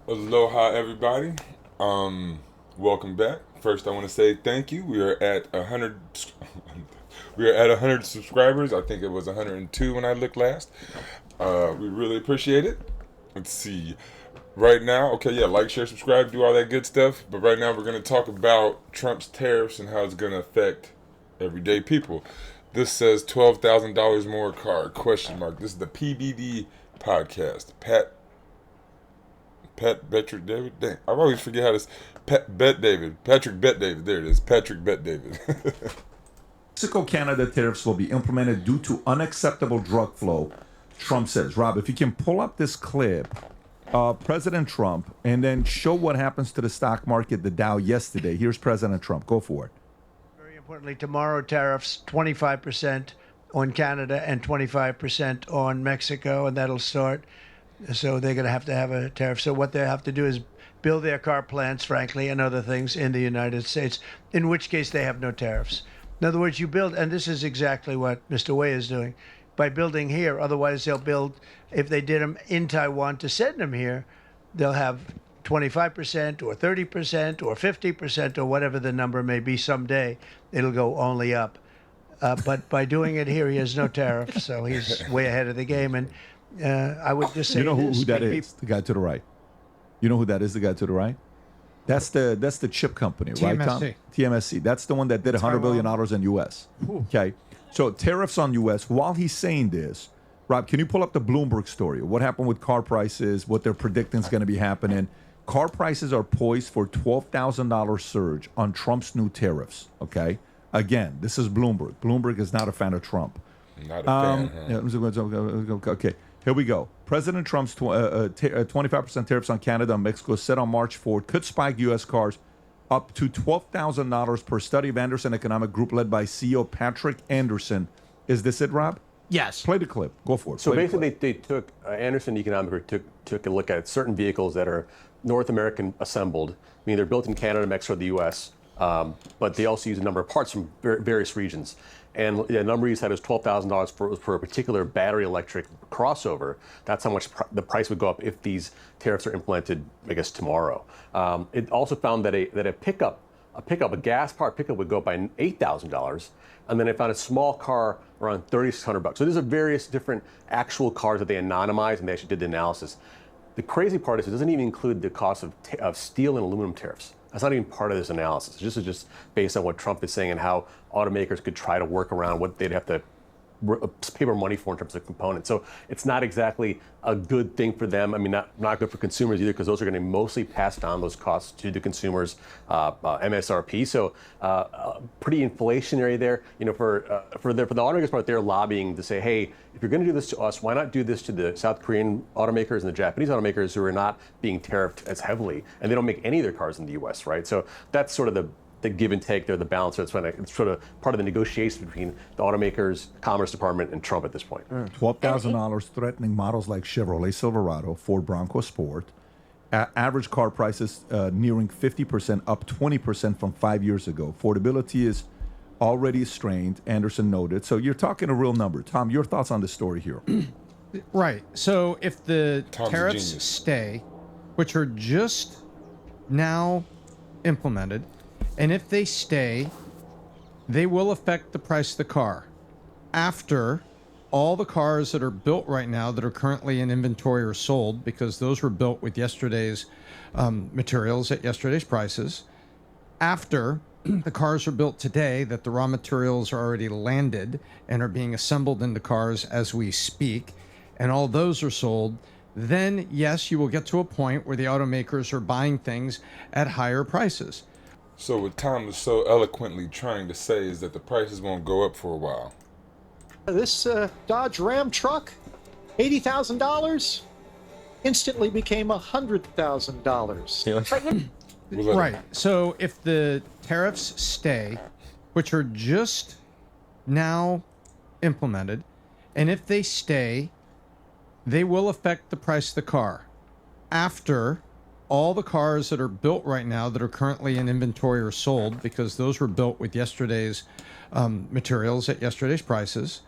Aloha, everybody. Welcome back. First, I want to say thank you. We are at 100. We are at 100 subscribers. I think it was 102 when I looked last. We really appreciate it. Let's see. Right now, okay, yeah, like, share, subscribe, do all that good stuff. But right now, we're going to talk about Trump's tariffs and how it's going to affect everyday people. This says $12,000 more car? Question mark. This is the PBD podcast. Pat Patrick David. Dang, I always forget how to. Bet David. Patrick Bet David. There it is. Patrick Bet David. Mexico-Canada tariffs will be implemented due to unacceptable drug flow, Trump says. Rob, if you can pull up this clip, President Trump, and then show what happens to the stock market, the Dow yesterday. Here's President Trump. Go for it. Very importantly, tomorrow tariffs 25% on Canada and 25% on Mexico, and that'll start. So they're going to have a tariff. So what they have to do is build their car plants, frankly, and other things in the United States, in which case they have no tariffs. In other words, you build, and this is exactly what Mr. Wei is doing, by building here. Otherwise, they'll build, if they did them in Taiwan to send them here, they'll have 25% or 30% or 50% or whatever the number may be someday. It'll go only up. But by doing it here, he has no tariff, so he's way ahead of the game. And I would just say, you know who that is? The guy to the right. You know who that is? The guy to the right. That's the chip company, right, Tom? TMSC. That's the one that did $100 billion in U.S. Okay, so tariffs on U.S. While he's saying this, Rob, can you pull up the Bloomberg story? What happened with car prices? What they're predicting is going to be happening? Car prices are poised for $12,000 surge on Trump's new tariffs. Okay, again, this is Bloomberg. Bloomberg is not a fan of Trump. Not a fan. Yeah, okay. Here we go. President Trump's 25% tariffs on Canada and Mexico set on March 4th could spike U.S. cars up to $12,000 per study of Anderson Economic Group led by CEO Patrick Anderson. Is this it, Rob? Yes. Play the clip. Go for it. So basically, they took Anderson Economic Group took a look at certain vehicles that are North American assembled, meaning they're built in Canada, Mexico, the U.S., but they also use a number of parts from various regions. And the number you said was $12,000 for a particular battery electric crossover. That's how much the price would go up if these tariffs are implemented, I guess, tomorrow. It also found that a gas-powered pickup would go up by $8,000, and then they found a small car around $3,600. So these are various different actual cars that they anonymized, and they actually did the analysis. The crazy part is it doesn't even include the cost of steel and aluminum tariffs. That's not even part of this analysis. This is just based on what Trump is saying and how automakers could try to work around what they'd have to pay more money for in terms of components. So it's not exactly a good thing for them. I mean, not good for consumers either, because those are going to mostly pass down those costs to the consumers, MSRP. So pretty inflationary there. You know, for the automakers part, they're lobbying to say, hey, if you're going to do this to us, why not do this to the South Korean automakers and the Japanese automakers who are not being tariffed as heavily, and they don't make any of their cars in the U.S., right? So that's sort of the give and take there, the balance. It's sort of part of the negotiation between the automakers, Commerce Department, and Trump at this point. $12,000 threatening models like Chevrolet Silverado, Ford Bronco Sport. Average car prices nearing 50%, up 20% from 5 years ago. Affordability is already strained, Anderson noted. So you're talking a real number. Tom, your thoughts on the story here? Right. So if the Tom's a tariffs genius. stay, which are just now implemented, and if they stay, they will affect the price of the car. After all the cars that are built right now that are currently in inventory are sold, because those were built with yesterday's materials at yesterday's prices. After the cars are built today, that the raw materials are already landed and are being assembled into cars as we speak, and all those are sold, then yes, you will get to a point where the automakers are buying things at higher prices. So what Tom is so eloquently trying to say is that the prices won't go up for a while. This Dodge Ram truck, $80,000, instantly became $100,000. Right. So if the tariffs stay, which are just now implemented, and if they stay, they will affect the price of the car. After all the cars that are built right now that are currently in inventory are sold, because those were built with yesterday's materials at yesterday's prices.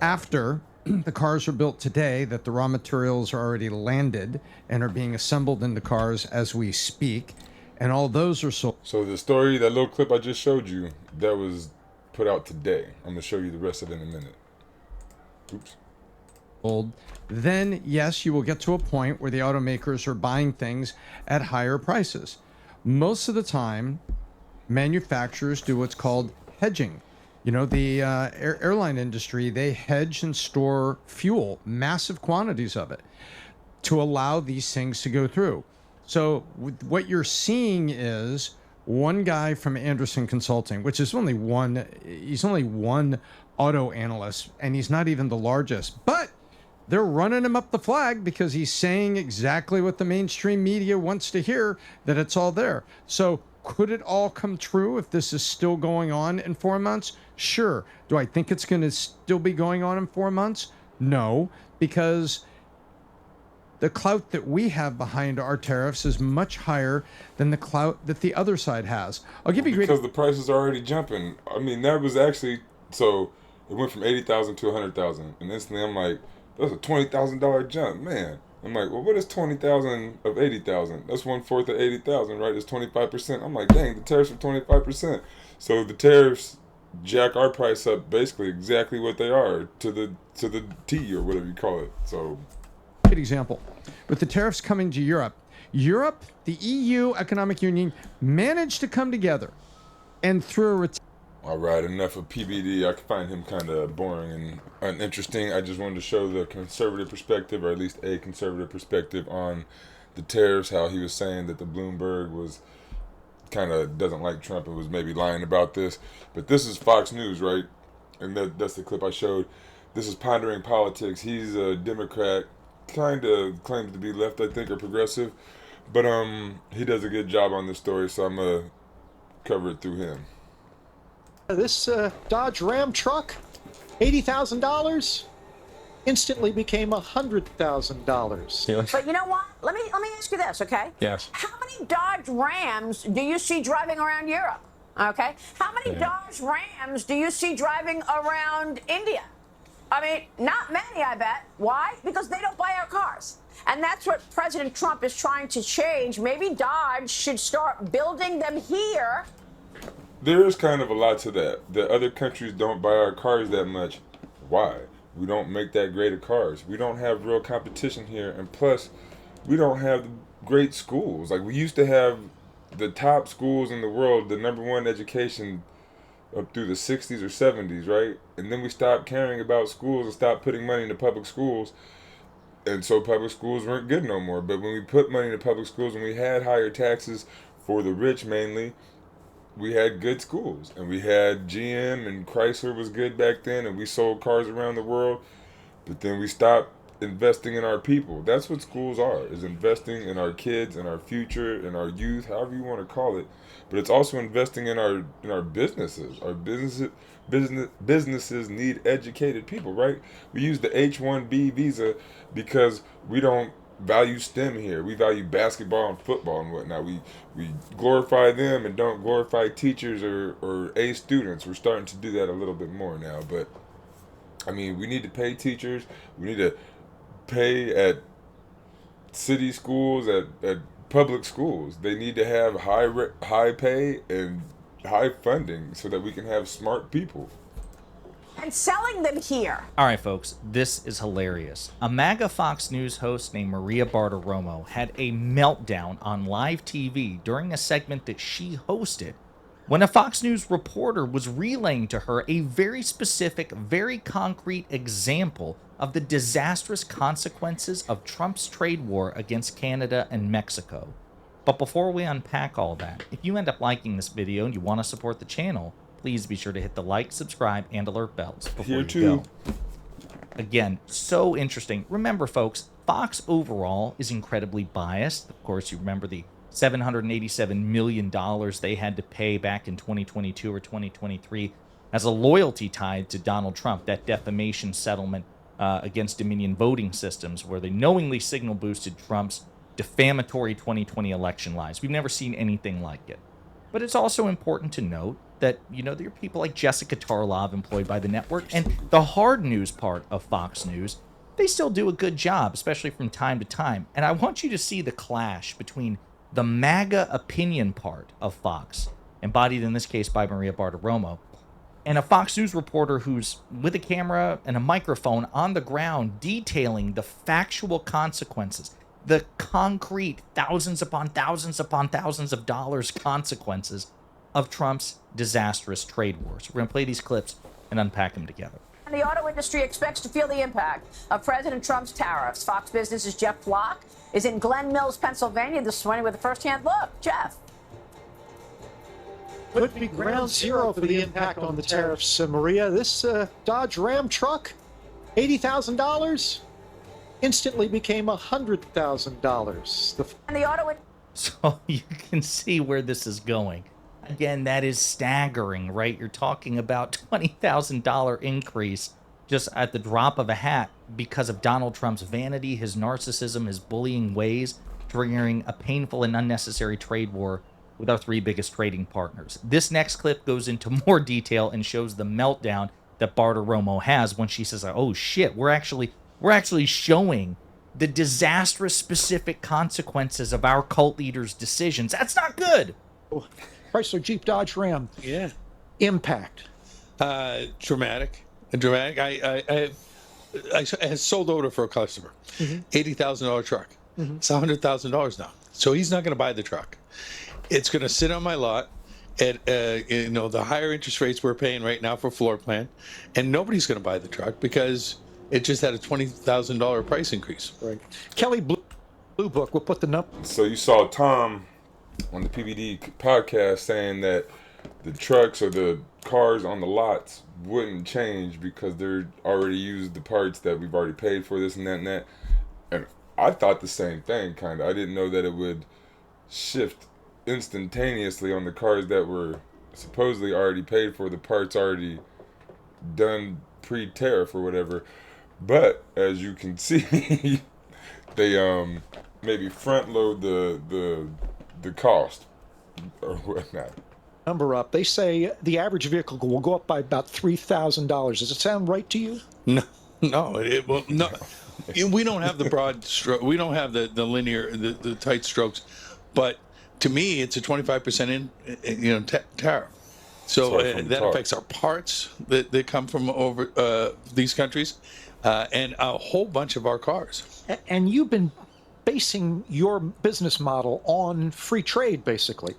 After the cars are built today, that the raw materials are already landed and are being assembled into cars as we speak, and all those are sold. So the story, that little clip I just showed you, that was put out today. I'm gonna show you the rest of it in a minute. Oops. Then yes, you will get to a point where the automakers are buying things at higher prices. Most of the time, manufacturers do what's called hedging. You know, the airline industry, they hedge and store fuel, massive quantities of it, to allow these things to go through. So what you're seeing is one guy from Anderson Consulting, which is only one, he's only one auto analyst, and he's not even the largest, but they're running him up the flag because he's saying exactly what the mainstream media wants to hear, that it's all there. So could it all come true if this is still going on in 4 months? Sure. Do I think it's going to still be going on in 4 months? No, because the clout that we have behind our tariffs is much higher than the clout that the other side has. I'll give you because the prices are already jumping. I mean, that was actually, so it went from 80,000 to 100,000, and instantly I'm like, that's a $20,000 jump, man. I'm like, well, what is 20,000 of 80,000? That's 1/4 of 80,000, right? It's 25%. I'm like, dang, the tariffs are 25%. So the tariffs jack our price up basically exactly what they are to the T or whatever you call it. So, good example. With the tariffs coming to Europe, the EU Economic Union managed to come together, and through a all right, enough of PBD. I find him kind of boring and uninteresting. I just wanted to show the conservative perspective, or at least a conservative perspective, on the tariffs, how he was saying that the Bloomberg was kind of doesn't like Trump and was maybe lying about this. But this is Fox News, right? And that's the clip I showed. This is Pondering Politics. He's a Democrat, kind of claims to be left, I think, or progressive. But he does a good job on this story, so I'm going to cover it through him. This Dodge Ram truck, $80,000, instantly became $100,000. But you know what? Let me ask you this, okay? Yes. How many Dodge Rams do you see driving around Europe? Okay. How many Dodge Rams do you see driving around India? I mean, not many, I bet. Why? Because they don't buy our cars. And that's what President Trump is trying to change. Maybe Dodge should start building them here. There is kind of a lot to that. The other countries don't buy our cars that much. Why? We don't make that great of cars. We don't have real competition here. And plus, we don't have great schools. Like, we used to have the top schools in the world, the #1 education up through the 60s or 70s, right? And then we stopped caring about schools and stopped putting money into public schools. And so public schools weren't good no more. But when we put money into public schools and we had higher taxes for the rich mainly, we had good schools, and we had GM and Chrysler was good back then, and we sold cars around the world. But then we stopped investing in our people. That's what schools are, is investing in our kids and our future and our youth, however you want to call it. But it's also investing in our businesses. Our businesses need educated people, right? We use the H-1B visa because we don't value STEM here. We value basketball and football and whatnot. We glorify them and don't glorify teachers or A students. We're starting to do that a little bit more now. But I mean, we need to pay teachers. We need to pay at city schools, at public schools. They need to have high pay and high funding so that we can have smart people. And selling them here. All right, folks, this is hilarious. A MAGA Fox News host named Maria Bartiromo had a meltdown on live TV during a segment that she hosted when a Fox News reporter was relaying to her a very specific, very concrete example of the disastrous consequences of Trump's trade war against Canada and Mexico. But before we unpack all that, if you end up liking this video and you want to support the channel, please be sure to hit the like, subscribe, and alert bells before Here you too. go. Again, so interesting. Remember, folks, Fox overall is incredibly biased. Of course, you remember the $787 million they had to pay back in 2022 or 2023 as a loyalty tied to Donald Trump, that defamation settlement against Dominion voting systems, where they knowingly signal boosted Trump's defamatory 2020 election lies. We've never seen anything like it. But it's also important to note that, there are people like Jessica Tarlov employed by the network. And the hard news part of Fox News, they still do a good job, especially from time to time. And I want you to see the clash between the MAGA opinion part of Fox, embodied in this case by Maria Bartiromo, and a Fox News reporter who's with a camera and a microphone on the ground detailing the factual consequences, the concrete thousands upon thousands upon thousands of dollars consequences of Trump's disastrous trade wars. We're going to play these clips and unpack them together. The auto industry expects to feel the impact of President Trump's tariffs. Fox Business's Jeff Flock is in Glen Mills, Pennsylvania this morning with a first-hand look. Jeff. Would be ground zero for the impact on the tariffs, Maria. This Dodge Ram truck, $80,000, instantly became $100,000. And the auto. So you can see where this is going. Again, that is staggering, right? You're talking about $20,000 increase just at the drop of a hat because of Donald Trump's vanity, his narcissism, his bullying ways, triggering a painful and unnecessary trade war with our three biggest trading partners. This next clip goes into more detail and shows the meltdown that Bartiromo has when she says, "Oh shit, we're actually showing the disastrous specific consequences of our cult leaders' decisions. That's not good." Chrysler Jeep Dodge Ram. Yeah. Impact. Dramatic. I sold order for a customer. $80,000 truck. It's $100,000 now. So he's not going to buy the truck. It's going to sit on my lot at the higher interest rates we're paying right now for floor plan, and nobody's going to buy the truck because it just had a $20,000 price increase. Right. Kelly Blue Book will put the number. So you saw Tom on the PBD podcast saying that the trucks or the cars on the lots wouldn't change because they're already used the parts that we've already paid for, this and that and that. And I thought the same thing, kind of. I didn't know that it would shift instantaneously on the cars that were supposedly already paid for, the parts already done pre-tariff or whatever. But as you can see, they maybe front load the cost or whatnot. Number up. They say the average vehicle will go up by about $3,000. Does it sound right to you? No, it will no. We don't have the broad stroke. We don't have the linear, the tight strokes. But to me, it's a 25% tariff. So that affects our parts that come from over these countries, and a whole bunch of our cars. And you've been basing your business model on free trade, basically.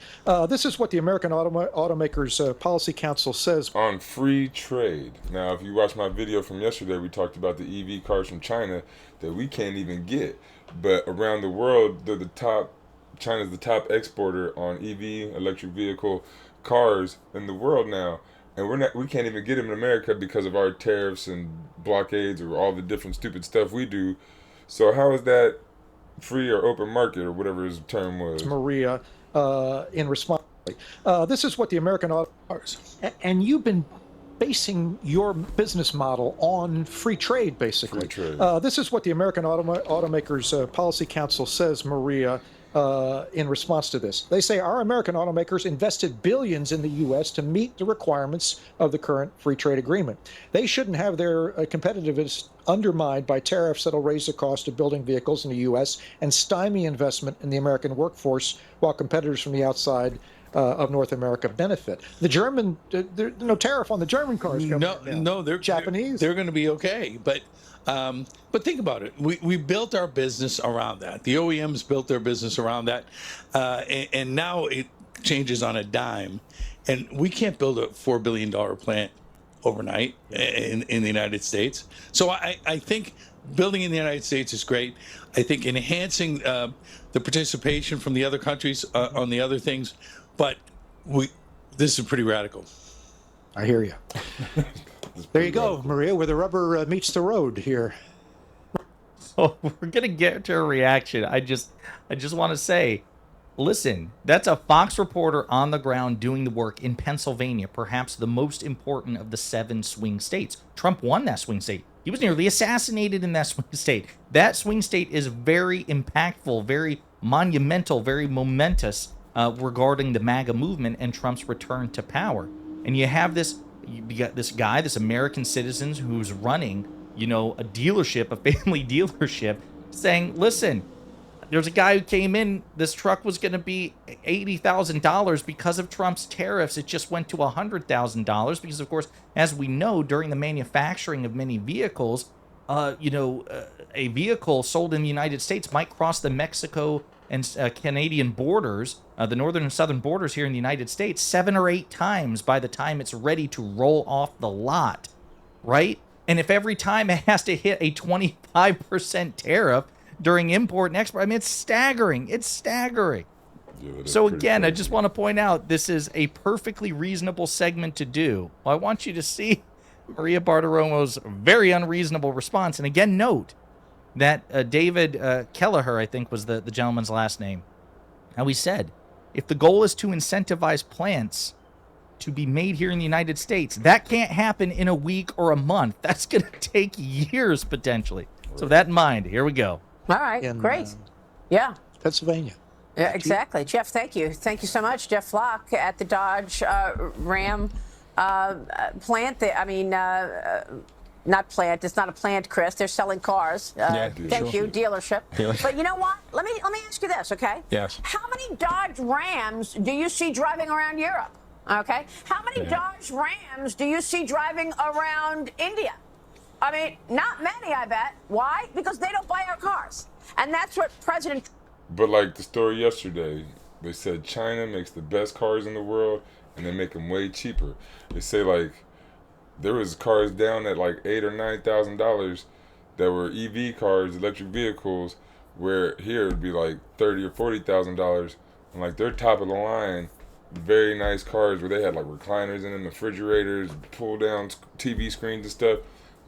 This is what the American Automakers Policy Council says. On free trade. Now, if you watch my video from yesterday, we talked about the EV cars from China that we can't even get. But around the world, they're the top. China's the top exporter on EV, electric vehicle cars in the world now. And we can't even get them in America because of our tariffs and blockades or all the different stupid stuff we do. So how is that free or open market or whatever his term was? Maria, in response. This is what the American Automakers. And you've been basing your business model on free trade, basically. Free trade. This is what the American Automakers Policy Council says, Maria, in response to this. They say our American automakers invested billions in the U.S. to meet the requirements of the current free trade agreement. They shouldn't have their competitiveness undermined by tariffs that'll raise the cost of building vehicles in the U.S. and stymie investment in the American workforce while competitors from the outside of North America benefit. The German, there's no tariff on the German cars. They're Japanese. They're going to be okay, but think about it. We built our business around that. The OEMs built their business around that, and now it changes on a dime, and we can't build a $4 billion plant overnight in the United States. So I think building in the United States is great. I think enhancing the participation from the other countries on the other things, but this is pretty radical. I hear you. There you go, Maria, where the rubber meets the road here. So we're gonna get to a reaction. I just want to say, listen, that's a Fox reporter on the ground doing the work in Pennsylvania, perhaps the most important of the 7 swing states. Trump won that swing state. He was nearly assassinated in that swing state. That swing state is very impactful, very monumental, very momentous regarding the MAGA movement and Trump's return to power. And you have this, you got this guy, this American citizen who's running, a dealership, a family dealership, saying, listen, there's a guy who came in, this truck was going to be $80,000 because of Trump's tariffs. It just went to $100,000 because, of course, as we know, during the manufacturing of many vehicles, a vehicle sold in the United States might cross the Mexico and Canadian borders, the northern and southern borders here in the United States, 7 or 8 times by the time it's ready to roll off the lot, right? And if every time it has to hit a 25% tariff during import and export, I mean, it's staggering. It's staggering. Yeah, so again, I just want to point out, this is a perfectly reasonable segment to do. Well, I want you to see Maria Bartiromo's very unreasonable response. And again, note that David Kelleher, I think was the gentleman's last name, how he said, if the goal is to incentivize plants to be made here in the United States, that can't happen in a week or a month. That's going to take years, potentially. Right. So that in mind, here we go. All right, great. Yeah. Pennsylvania. Yeah, exactly. Jeff, thank you. Thank you so much. Jeff Flock at the Dodge Ram plant. Not plant. It's not a plant, Chris. They're selling cars. Thank you, dealership. But you know what? Let me ask you this, okay? Yes. How many Dodge Rams do you see driving around Europe? Okay. How many Dodge Rams do you see driving around India? I mean, not many, I bet. Why? Because they don't buy our cars. And that's what President... But like the story yesterday, they said China makes the best cars in the world, and they make them way cheaper. They say, like, there was cars down at like $8,000 or $9,000 that were EV cars, electric vehicles, where here it would be like $30,000 or $40,000. And like they're top of the line, very nice cars where they had like recliners in them, refrigerators, pull down TV screens and stuff.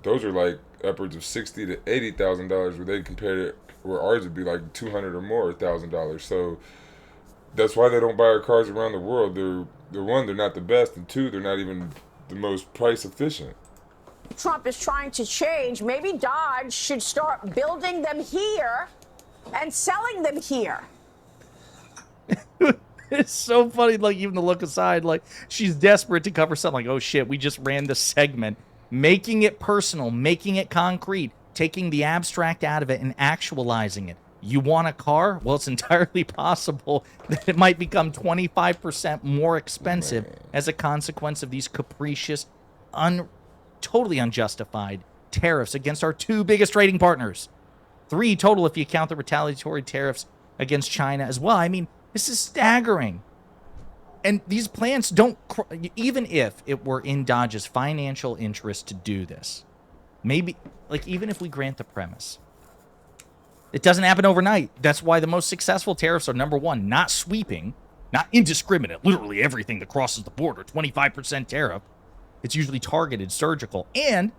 Those are like upwards of $60,000 to $80,000 where they compared it, where ours would be like $200,000 or more $1,000. So that's why they don't buy our cars around the world. They're one, they're not the best, and two, they're not even the most price efficient. Trump is trying to change. Maybe Dodge should start building them here and selling them here. It's so funny, like, even the look aside, like, she's desperate to cover something like, oh shit, we just ran the segment. Making it personal, making it concrete, taking the abstract out of it and actualizing it. You want a car? Well, it's entirely possible that it might become 25% more expensive as a consequence of these capricious, totally unjustified tariffs against our 2 biggest trading partners. 3 total if you count the retaliatory tariffs against China as well. I mean, this is staggering. And these plants don't, even if it were in Dodge's financial interest to do this, maybe, like, even if we grant the premise, it doesn't happen overnight. That's why the most successful tariffs are, number 1, not sweeping, not indiscriminate, literally everything that crosses the border, 25% tariff. It's usually targeted, surgical, and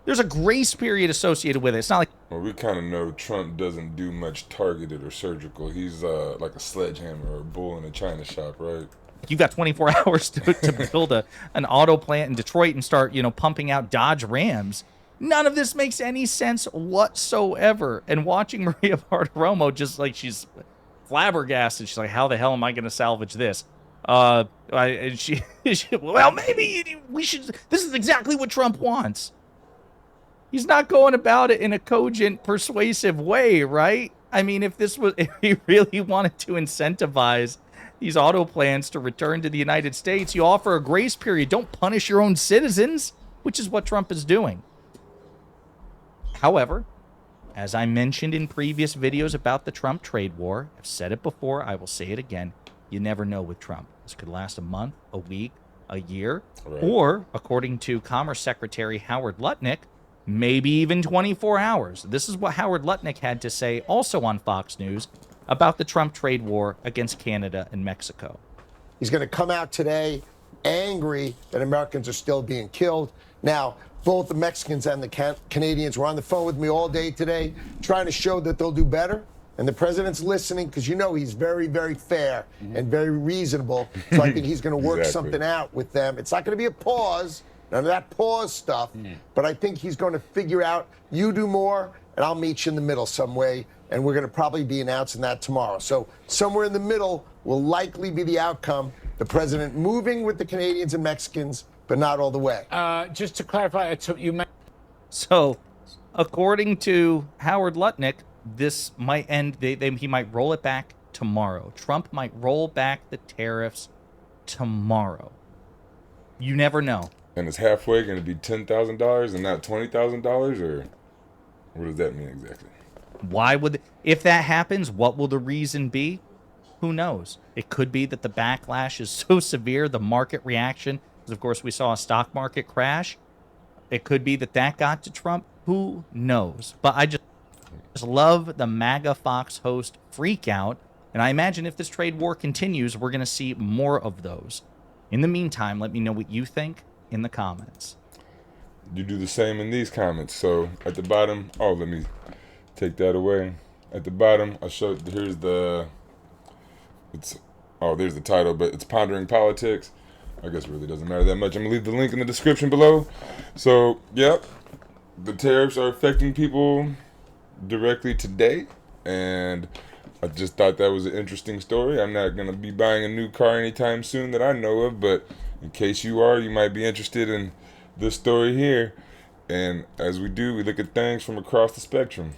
there's a grace period associated with it. It's not like... Well, we kind of know Trump doesn't do much targeted or surgical. He's like a sledgehammer or a bull in a china shop, right? You've got 24 hours to build an auto plant in Detroit and start, pumping out Dodge Rams. None of this makes any sense whatsoever. And watching Maria Bartiromo, just like, she's flabbergasted. She's like, how the hell am I going to salvage this? Well, maybe we should. This is exactly what Trump wants. He's not going about it in a cogent, persuasive way, right? I mean, if he really wanted to incentivize these auto plants to return to the United States, you offer a grace period. Don't punish your own citizens, which is what Trump is doing. However, as I mentioned in previous videos about the Trump trade war, I've said it before, I will say it again, you never know with Trump. This could last a month, a week, a year, or, according to Commerce Secretary Howard Lutnick, maybe even 24 hours. This is what Howard Lutnick had to say also on Fox News about the Trump trade war against Canada and Mexico. He's going to come out today angry that Americans are still being killed. Now, both the Mexicans and the Canadians were on the phone with me all day today trying to show that they'll do better. And the president's listening because he's very, very fair and very reasonable. So I think he's going to work something out with them. It's not going to be a pause, none of that pause stuff. But I think he's going to figure out, you do more, and I'll meet you in the middle some way. and we're going to probably be announcing that tomorrow. So somewhere in the middle will likely be the outcome. The president moving with the Canadians and Mexicans, but not all the way. Just to clarify, So, according to Howard Lutnick, this might end. He might roll it back tomorrow. Trump might roll back the tariffs tomorrow. You never know. And it's halfway going to be $10,000 and not $20,000, or what does that mean exactly? Why would, if that happens, what will the reason be? Who knows? It could be that the backlash is so severe, the market reaction, because of course we saw a stock market crash. It could be that got to Trump. Who knows? But I just love the MAGA Fox host freak out. And I imagine if this trade war continues, we're going to see more of those. In the meantime, let me know what you think in the comments. You do the same in these comments. So at the bottom, let me take that away. At the bottom, there's the title, but it's Pondering Politics. I guess it really doesn't matter that much. I'm going to leave the link in the description below. So, yep, the tariffs are affecting people directly today, and I just thought that was an interesting story. I'm not going to be buying a new car anytime soon that I know of, but in case you are, you might be interested in this story here. And as we do, we look at things from across the spectrum.